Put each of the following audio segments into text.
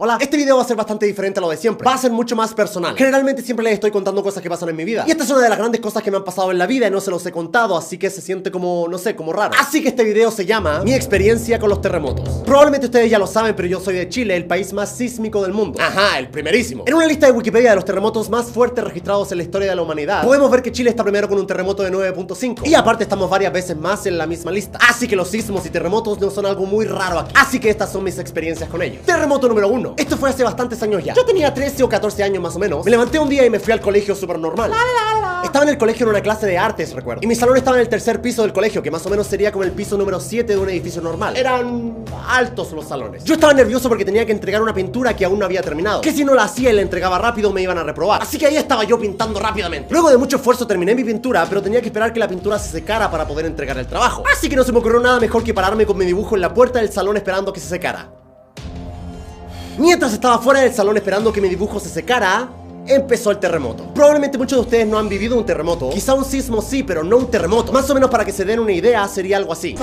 Hola, este video va a ser bastante diferente a lo de siempre. Va a ser mucho más personal. Generalmente siempre les estoy contando cosas que pasan en mi vida, y esta es una de las grandes cosas que me han pasado en la vida y no se los he contado, así que se siente como, no sé, como raro. Así que este video se llama Mi experiencia con los terremotos. Probablemente ustedes ya lo saben, pero yo soy de Chile, el país más sísmico del mundo. Ajá, el primerísimo. En una lista de Wikipedia de los terremotos más fuertes registrados en la historia de la humanidad, podemos ver que Chile está primero con un terremoto de 9.5. Y aparte estamos varias veces más en la misma lista. Así que los sismos y terremotos no son algo muy raro aquí. Así que estas son mis experiencias con ellos. Terremoto número 1. Esto fue hace bastantes años ya. Yo tenía 13 o 14 años más o menos. Me levanté un día y me fui al colegio súper normal. Estaba en el colegio en una clase de artes, recuerdo. Y mi salón estaba en el tercer piso del colegio, que más o menos sería como el piso número 7 de un edificio normal. Eran altos los salones. Yo estaba nervioso porque tenía que entregar una pintura que aún no había terminado, que si no la hacía y la entregaba rápido me iban a reprobar. Así que ahí estaba yo pintando rápidamente. Luego de mucho esfuerzo terminé mi pintura, pero tenía que esperar que la pintura se secara para poder entregar el trabajo. Así que no se me ocurrió nada mejor que pararme con mi dibujo en la puerta del salón esperando que se secara. Mientras estaba fuera del salón esperando que mi dibujo se secara, empezó el terremoto. Probablemente muchos de ustedes no han vivido un terremoto. Quizá un sismo sí, pero no un terremoto. Más o menos para que se den una idea, sería algo así.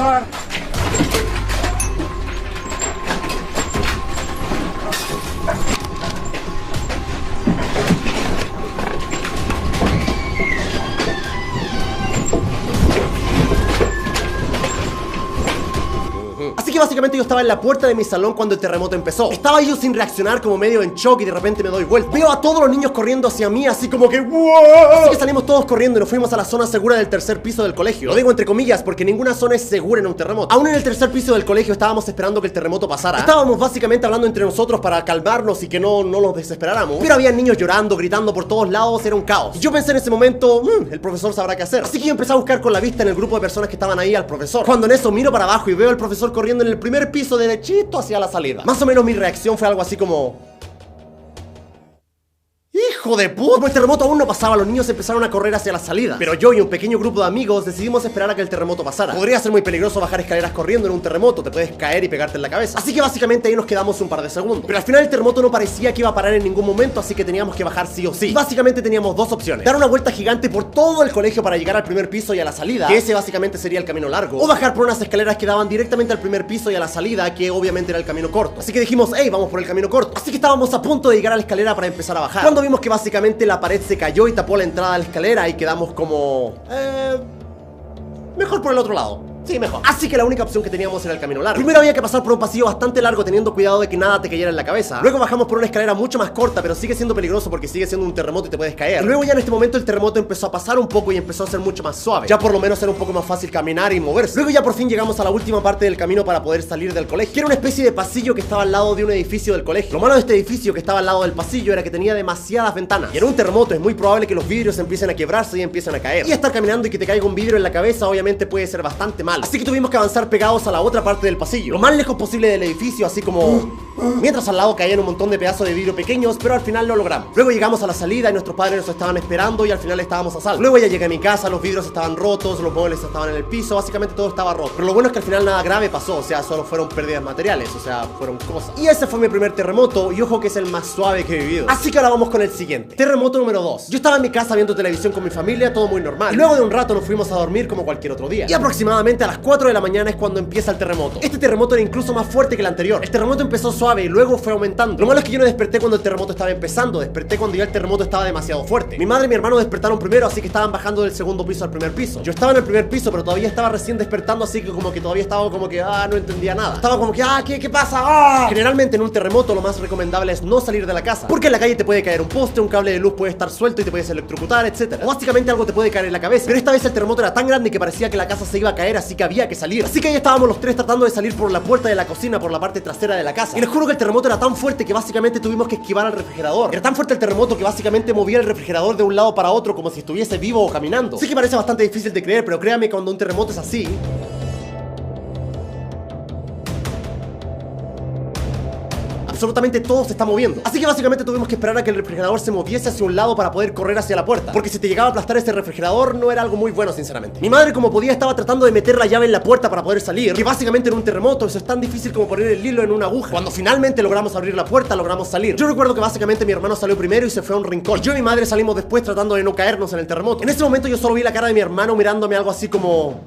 Así que básicamente yo estaba en la puerta de mi salón cuando el terremoto empezó. Estaba yo sin reaccionar, como medio en shock, y de repente me doy vuelta. Veo a todos los niños corriendo hacia mí, así como que ¡wow! Así que salimos todos corriendo y nos fuimos a la zona segura del tercer piso del colegio. Lo digo entre comillas porque ninguna zona es segura en un terremoto. Aún en el tercer piso del colegio estábamos esperando que el terremoto pasara. Estábamos básicamente hablando entre nosotros para calmarnos y que no nos desesperáramos. Pero había niños llorando, gritando por todos lados, era un caos. Y yo pensé en ese momento, el profesor sabrá qué hacer. Así que yo empecé a buscar con la vista en el grupo de personas que estaban ahí al profesor. Cuando en eso miro para abajo y veo al profesor corriendo en el primer piso derechito hacia la salida. Más o menos mi reacción fue algo así como... ¡hijo de puta! Como el terremoto aún no pasaba, los niños empezaron a correr hacia la salida. Pero yo y un pequeño grupo de amigos decidimos esperar a que el terremoto pasara. Podría ser muy peligroso bajar escaleras corriendo en un terremoto, te puedes caer y pegarte en la cabeza. Así que básicamente ahí nos quedamos un par de segundos. Pero al final el terremoto no parecía que iba a parar en ningún momento, así que teníamos que bajar sí o sí. Y básicamente teníamos dos opciones: dar una vuelta gigante por todo el colegio para llegar al primer piso y a la salida, que ese básicamente sería el camino largo, o bajar por unas escaleras que daban directamente al primer piso y a la salida, que obviamente era el camino corto. Así que dijimos, hey, vamos por el camino corto. Así que estábamos a punto de llegar a la escalera para empezar a bajar, cuando vimos que básicamente la pared se cayó y tapó la entrada a la escalera y quedamos como... mejor por el otro lado. Sí, mejor. Así que la única opción que teníamos era el camino largo. Primero había que pasar por un pasillo bastante largo teniendo cuidado de que nada te cayera en la cabeza. Luego bajamos por una escalera mucho más corta, pero sigue siendo peligroso porque sigue siendo un terremoto y te puedes caer. Y luego ya en este momento el terremoto empezó a pasar un poco y empezó a ser mucho más suave. Ya por lo menos era un poco más fácil caminar y moverse. Luego ya por fin llegamos a la última parte del camino para poder salir del colegio, que era una especie de pasillo que estaba al lado de un edificio del colegio. Lo malo de este edificio que estaba al lado del pasillo era que tenía demasiadas ventanas. Y en un terremoto es muy probable que los vidrios empiecen a quebrarse y empiecen a caer. Y estar caminando y que te caiga un vidrio en la cabeza obviamente puede ser bastante malo. Así que tuvimos que avanzar pegados a la otra parte del pasillo, lo más lejos posible del edificio, así como... mientras al lado caían un montón de pedazos de vidrio pequeños, pero al final lo logramos. Luego llegamos a la salida y nuestros padres nos estaban esperando y al final estábamos a salvo. Luego ya llegué a mi casa, los vidrios estaban rotos, los muebles estaban en el piso, básicamente todo estaba roto. Pero lo bueno es que al final nada grave pasó, o sea, solo fueron pérdidas materiales, o sea, fueron cosas. Y ese fue mi primer terremoto, y ojo que es el más suave que he vivido. Así que ahora vamos con el siguiente. Terremoto número 2. Yo estaba en mi casa viendo televisión con mi familia, todo muy normal. Y luego de un rato nos fuimos a dormir como cualquier otro día. Y aproximadamente a las 4 de la mañana es cuando empieza el terremoto. Este terremoto era incluso más fuerte que el anterior. El terremoto empezó suave y luego fue aumentando. Lo malo es que yo no desperté cuando el terremoto estaba empezando, desperté cuando ya el terremoto estaba demasiado fuerte. Mi madre y mi hermano despertaron primero, así que estaban bajando del segundo piso al primer piso. Yo estaba en el primer piso, pero todavía estaba recién despertando, así que como que todavía estaba como que, no entendía nada. Estaba como que, ¿qué pasa? Generalmente en un terremoto lo más recomendable es no salir de la casa, porque en la calle te puede caer un poste, un cable de luz puede estar suelto y te puedes electrocutar, etc. O básicamente algo te puede caer en la cabeza. Pero esta vez el terremoto era tan grande que parecía que la casa se iba a caer, así que había que salir. Así que ahí estábamos los tres tratando de salir por la puerta de la cocina, por la parte trasera de la casa. Y les juro que el terremoto era tan fuerte que básicamente tuvimos que esquivar al refrigerador. Era tan fuerte el terremoto que básicamente movía el refrigerador de un lado para otro como si estuviese vivo o caminando. Sí que parece bastante difícil de creer, pero créanme que cuando un terremoto es así, absolutamente todo se está moviendo. Así que básicamente tuvimos que esperar a que el refrigerador se moviese hacia un lado para poder correr hacia la puerta, porque si te llegaba a aplastar ese refrigerador no era algo muy bueno, sinceramente. Mi madre, como podía, estaba tratando de meter la llave en la puerta para poder salir, que básicamente en un terremoto eso es tan difícil como poner el hilo en una aguja. Cuando finalmente logramos abrir la puerta, logramos salir. Yo recuerdo que básicamente mi hermano salió primero y se fue a un rincón. Yo y mi madre salimos después tratando de no caernos en el terremoto. En ese momento yo solo vi la cara de mi hermano mirándome algo así como...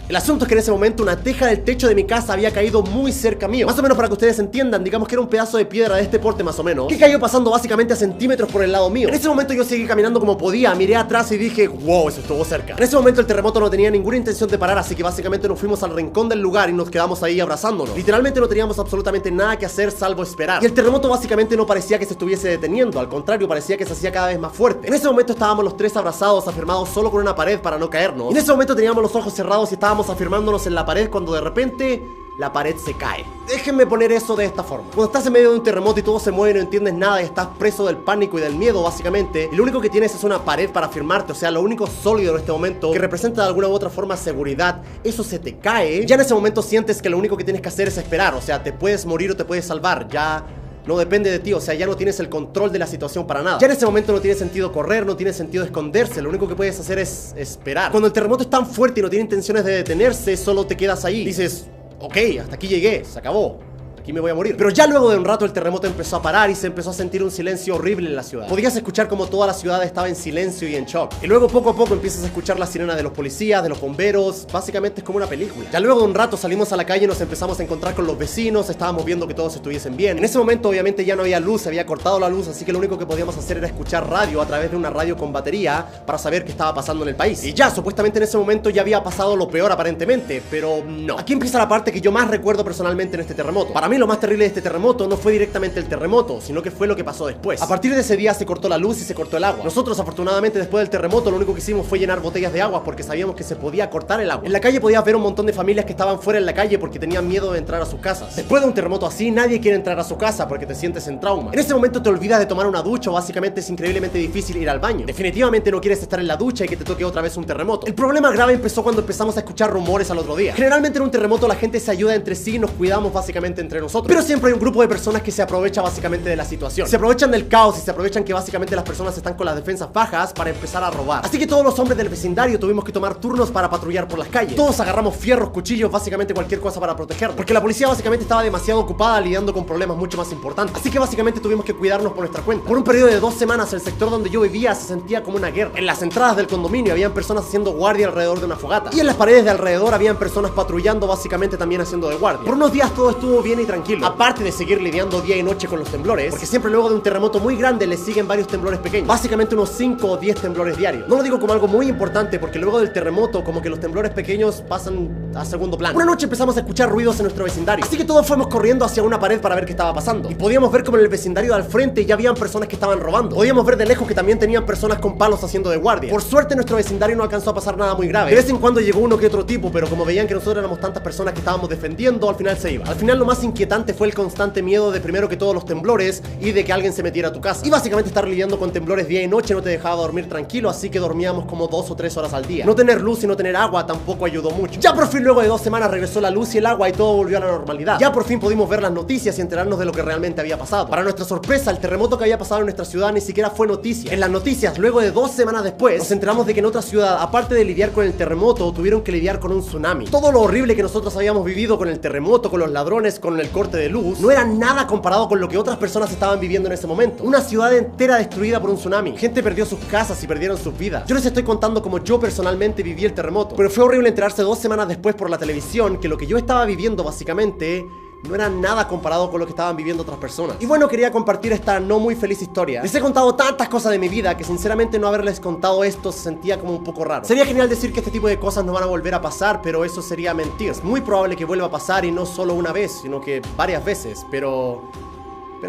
El asunto es que en ese momento una teja del techo de mi casa había caído muy cerca mío. Más o menos para que ustedes entiendan, digamos que era un pedazo de piedra de este porte más o menos, que cayó pasando básicamente a centímetros por el lado mío. En ese momento yo seguí caminando como podía, miré atrás y dije, wow, eso estuvo cerca. En ese momento el terremoto no tenía ninguna intención de parar, así que básicamente nos fuimos al rincón del lugar y nos quedamos ahí abrazándonos. Literalmente no teníamos absolutamente nada que hacer salvo esperar. Y el terremoto básicamente no parecía que se estuviese deteniendo, al contrario, parecía que se hacía cada vez más fuerte. En ese momento estábamos los tres abrazados, afirmados solo con una pared para no caernos. Y en ese momento teníamos los ojos cerrados y estábamos afirmándonos en la pared cuando de repente la pared se cae. Déjenme poner eso de esta forma. Cuando estás en medio de un terremoto y todo se mueve y no entiendes nada y estás preso del pánico y del miedo básicamente, y lo único que tienes es una pared para afirmarte, o sea, lo único sólido en este momento que representa de alguna u otra forma seguridad, eso se te cae, ya en ese momento sientes que lo único que tienes que hacer es esperar, o sea, te puedes morir o te puedes salvar, ya no depende de ti, o sea, ya no tienes el control de la situación para nada. Ya en ese momento no tiene sentido correr, no tiene sentido esconderse, lo único que puedes hacer es esperar. Cuando el terremoto es tan fuerte y no tiene intenciones de detenerse, solo te quedas ahí. Dices, ok, hasta aquí llegué, se acabó. Aquí me voy a morir. Pero ya luego de un rato el terremoto empezó a parar y se empezó a sentir un silencio horrible en la ciudad. Podías escuchar como toda la ciudad estaba en silencio y en shock. Y luego poco a poco empiezas a escuchar la sirena de los policías, de los bomberos. Básicamente es como una película. Ya luego de un rato salimos a la calle y nos empezamos a encontrar con los vecinos. Estábamos viendo que todos estuviesen bien. En ese momento obviamente ya no había luz, se había cortado la luz, así que lo único que podíamos hacer era escuchar radio a través de una radio con batería para saber qué estaba pasando en el país. Y ya, supuestamente en ese momento ya había pasado lo peor aparentemente, pero no. Aquí empieza la parte que yo más recuerdo personalmente en este terremoto. Para mí lo más terrible de este terremoto no fue directamente el terremoto, sino que fue lo que pasó después. A partir de ese día se cortó la luz y se cortó el agua. Nosotros afortunadamente después del terremoto lo único que hicimos fue llenar botellas de agua porque sabíamos que se podía cortar el agua. En la calle podías ver un montón de familias que estaban fuera en la calle porque tenían miedo de entrar a sus casas. Después de un terremoto así nadie quiere entrar a su casa porque te sientes en trauma. En ese momento te olvidas de tomar una ducha o básicamente es increíblemente difícil ir al baño. Definitivamente no quieres estar en la ducha y que te toque otra vez un terremoto. El problema grave empezó cuando empezamos a escuchar rumores al otro día. Generalmente en un terremoto la gente se ayuda entre sí y nos cuidamos básicamente entre nosotros. Pero siempre hay un grupo de personas que se aprovecha básicamente de la situación. Se aprovechan del caos y se aprovechan que básicamente las personas están con las defensas bajas para empezar a robar. Así que todos los hombres del vecindario tuvimos que tomar turnos para patrullar por las calles. Todos agarramos fierros, cuchillos, básicamente cualquier cosa para protegernos. Porque la policía básicamente estaba demasiado ocupada lidiando con problemas mucho más importantes. Así que básicamente tuvimos que cuidarnos por nuestra cuenta. Por un periodo de 2 semanas el sector donde yo vivía se sentía como una guerra. En las entradas del condominio habían personas haciendo guardia alrededor de una fogata. Y en las paredes de alrededor habían personas patrullando básicamente también haciendo de guardia. Por unos días todo estuvo bien y tranquilo. Aparte de seguir lidiando día y noche con los temblores, porque siempre luego de un terremoto muy grande le siguen varios temblores pequeños, básicamente unos 5 o 10 temblores diarios. No lo digo como algo muy importante porque luego del terremoto como que los temblores pequeños pasan a segundo plano. Una noche empezamos a escuchar ruidos en nuestro vecindario, así que todos fuimos corriendo hacia una pared para ver qué estaba pasando y podíamos ver como en el vecindario de al frente ya habían personas que estaban robando. Podíamos ver de lejos que también tenían personas con palos haciendo de guardia. Por suerte en nuestro vecindario no alcanzó a pasar nada muy grave. De vez en cuando llegó uno que otro tipo, pero como veían que nosotros éramos tantas personas que estábamos defendiendo, al final se iba. Al final lo más inquietante fue el constante miedo de primero que todos los temblores y de que alguien se metiera a tu casa. Y básicamente estar lidiando con temblores día y noche no te dejaba dormir tranquilo, así que dormíamos como 2 o 3 horas al día. No tener luz y no tener agua tampoco ayudó mucho. Ya por fin luego de 2 semanas regresó la luz y el agua y todo volvió a la normalidad. Ya por fin pudimos ver las noticias y enterarnos de lo que realmente había pasado. Para nuestra sorpresa, el terremoto que había pasado en nuestra ciudad ni siquiera fue noticia. En las noticias, luego de 2 semanas después, nos enteramos de que en otra ciudad, aparte de lidiar con el terremoto, tuvieron que lidiar con un tsunami. Todo lo horrible que nosotros habíamos vivido con el terremoto, con los ladrones, con el corte de luz, no era nada comparado con lo que otras personas estaban viviendo en ese momento. Una ciudad entera destruida por un tsunami. Gente perdió sus casas y perdieron sus vidas. Yo les estoy contando como yo personalmente viví el terremoto, pero fue horrible enterarse 2 semanas después por la televisión que lo que yo estaba viviendo básicamente no era nada comparado con lo que estaban viviendo otras personas. Y bueno, quería compartir esta no muy feliz historia. Les he contado tantas cosas de mi vida que sinceramente no haberles contado esto se sentía como un poco raro. Sería genial decir que este tipo de cosas no van a volver a pasar, pero eso sería mentir. Es muy probable que vuelva a pasar y no solo una vez, sino que varias veces, pero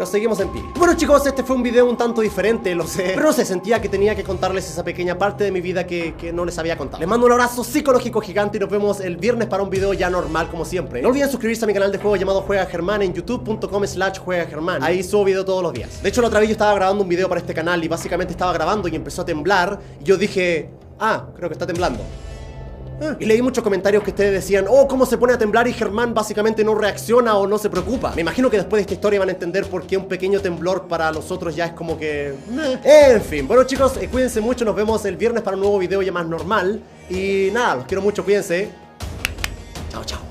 seguimos en pie. Bueno chicos, este fue un video un tanto diferente, lo sé, pero no sé, sentía que tenía que contarles esa pequeña parte de mi vida que no les había contado. Les mando un abrazo psicológico gigante y nos vemos el viernes para un video ya normal como siempre. No olviden suscribirse a mi canal de juego llamado Juega Germán en youtube.com/juegagermán. Ahí subo video todos los días. De hecho la otra vez yo estaba grabando un video para este canal y básicamente estaba grabando y empezó a temblar y yo dije, creo que está temblando. Y leí muchos comentarios que ustedes decían, oh, cómo se pone a temblar y Germán básicamente no reacciona o no se preocupa. Me imagino que después de esta historia van a entender por qué un pequeño temblor para nosotros ya es como que... En fin, bueno chicos, cuídense mucho, nos vemos el viernes para un nuevo video ya más normal. Y nada, los quiero mucho, cuídense. Chao, chao.